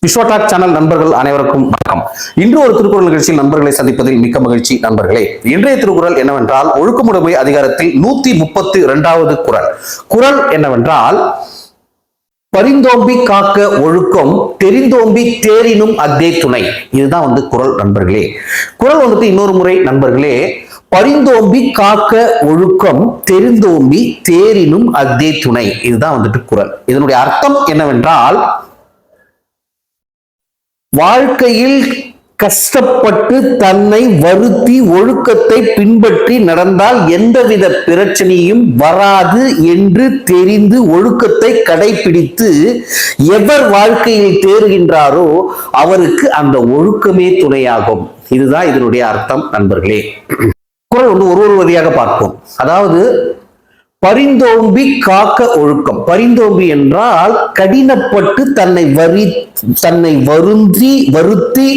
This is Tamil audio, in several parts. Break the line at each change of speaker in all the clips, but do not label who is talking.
விஸ்வடாக் சேனல் நண்பர்கள் அனைவருக்கும் வணக்கம். இன்று ஒரு திருக்குறள் நிகழ்ச்சியில் நண்பர்களை சந்திப்பதில் மிக்க மகிழ்ச்சி. நண்பர்களே, இன்றைய திருக்குறள் என்னவென்றால் ஒழுக்கமுடைமை அதிகாரத்தில் 132வது குறள். குறள் என்னவென்றால், பரிந்தோம்பி காக்க ஒழுக்கம் தெரிந்தோம்பி தேரினும் அக்தே துணை. இதுதான் குறள் நண்பர்களே. குறள் இன்னொரு முறை நண்பர்களே, பரிந்தோம்பி காக்க ஒழுக்கம் தெரிந்தோம்பி தேரினும் அக்தே துணை. இதுதான் குறள். இதனுடைய அர்த்தம் என்னவென்றால், வாழ்க்கையில் கஷ்டப்பட்டு தன்னை வருத்தி ஒழுக்கத்தை பின்பற்றி நடந்தால் எந்தவித பிரச்சனையும் வராது என்று தெரிந்து ஒழுக்கத்தை கடைபிடித்து எவர் வாழ்க்கையில் தேறுகின்றாரோ அவருக்கு அந்த ஒழுக்கமே துணையாகும். இதுதான் இதனுடைய அர்த்தம் நண்பர்களே. குறள் ஒரு வரியாக பார்ப்போம். அதாவது, பரிந்தோம்பி காக்க ஒழுக்கம். பரிந்தோம்பி என்றால் கடினப்பட்டு தன்னை வருத்தி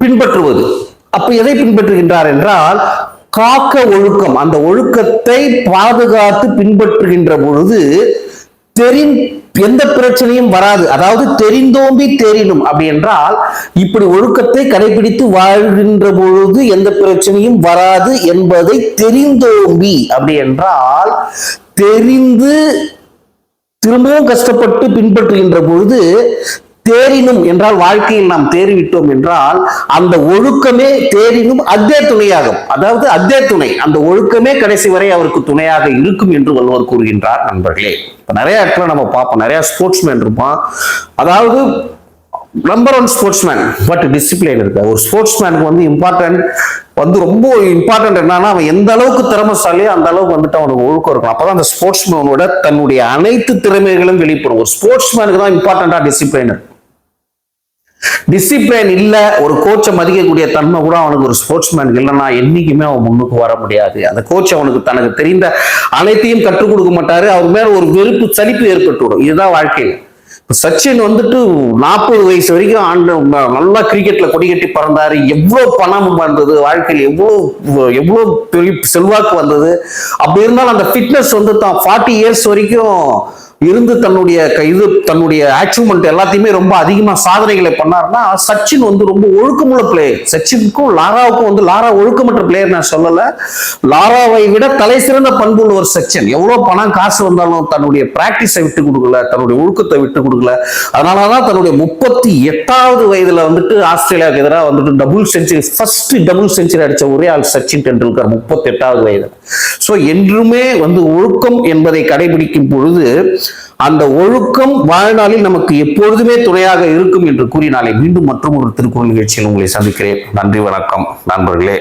பின்பற்றுவது. அப்ப எதை பின்பற்றுகின்றார் என்றால், காக்க ஒழுக்கம். அந்த ஒழுக்கத்தை பாதுகாத்து பின்பற்றுகின்ற பொழுது எந்த பிரச்சனையும் வராது. அதாவது தெரிந்தோம்பி தேரினும் அப்படி என்றால், இப்படி ஒழுக்கத்தை கடைபிடித்து வாழ்கின்ற பொழுது எந்த பிரச்சனையும் வராது என்பதை தெரிந்தோம்பி அப்படி என்றால், தெரிந்து திரும்பவும் கஷ்டப்பட்டு பின்பற்றுகின்ற பொழுது தேரினும் என்றால் வாழ்க்கையில் நாம் தேறிவிட்டோம் என்றால் அந்த ஒழுக்கமே தேரினும் அத்தே துணையாகும். அதாவது அத்தே துணை, அந்த ஒழுக்கமே கடைசி வரை அவருக்கு துணையாக இருக்கும் என்று வள்ளுவர் கூறுகின்றார் நண்பர்களே. நிறைய இடத்துல நம்ம பார்ப்போம், நிறைய ஸ்போர்ட்ஸ்மேன் இருப்பான். அதாவது நம்பர் 1 ஸ்போர்ட்ஸ்மேன், பட் டிசிப்ளின் இருக்கு. ஒரு ஸ்போர்ட்ஸ்மேனுக்கு இம்பார்ட்டன்ட் ரொம்ப இம்பார்ட்டன்ட் என்னன்னா, அவன் எந்த அளவுக்கு திறமைசாலியோ அந்த அளவுக்கு அவனுக்கு ஒழுக்கம் இருக்கும். அப்பதான் அந்த ஸ்போர்ட்ஸ்மேனோட தன்னுடைய அனைத்து திறமைகளும் வெளிப்படும். ஒரு ஸ்போர்ட்ஸ்மேனுக்கு தான் இம்பார்ட்டன்டா டிசிப்ளின். டிசிப்ளின் இல்ல, ஒரு கோச்சை மதிக்கக்கூடிய தன்மை கூட அவனுக்கு ஒரு ஸ்போர்ட்ஸ்மேன் இல்லைன்னா என்னைக்குமே அவன் முன்னுக்கு வர முடியாது. அந்த கோச் அவனுக்கு தனக்கு தெரிந்த அனைத்தையும் கற்றுக் கொடுக்க மாட்டாரு. அவர் மேல ஒரு வெறுப்பு சலிப்பு ஏற்பட்டுவிடும். இதுதான் வாழ்க்கையில். சச்சின் 40 வயசு வரைக்கும் நல்லா கிரிக்கெட்ல கொடி கட்டி பறந்தாரு. எவ்வளவு பணம் வந்தது, வாழ்க்கையில் எவ்வளவு பெரிய செல்வாக்கு வந்தது. அப்படி இருந்தாலும் அந்த ஃபிட்னஸ் தான் 40 இயர்ஸ் வரைக்கும் இருந்து தன்னுடைய அச்சீவ்மெண்ட் எல்லாத்தையுமே ரொம்ப அதிகமா சாதனைகளை பண்ணாருன்னா, சச்சின் ரொம்ப ஒழுக்கமுள்ள பிளேயர். சச்சினுக்கும் லாராவுக்கும் லாரா ஒழுக்கமற்ற பிளேயர் நான் சொல்லல. லாராவை விட தலை சிறந்த பண்பு உள்ள ஒரு சச்சின். எவ்வளவு பணம் காசு வந்தாலும் தன்னுடைய பிராக்டிஸை விட்டு கொடுக்கல, தன்னுடைய ஒழுக்கத்தை விட்டு கொடுக்கல. அதனாலதான் தன்னுடைய 38வது வயதுல ஆஸ்திரேலியாவுக்கு எதிராக double century, first double century அடிச்ச ஒரே ஆள் சச்சின் டெண்டுல்கர் 38வது வயது. சோ என்றுமே ஒழுக்கம் என்பதை கடைபிடிக்கும் பொழுது அந்த ஒழுக்கம் வாழ்நாளில் நமக்கு எப்பொழுதுமே துணையாக இருக்கும் என்று கூறி நாளை மீண்டும் மற்றொரு திருக்குறள் நிகழ்ச்சியில் உங்களை சந்திக்கிறேன். நன்றி, வணக்கம் நண்பர்களே.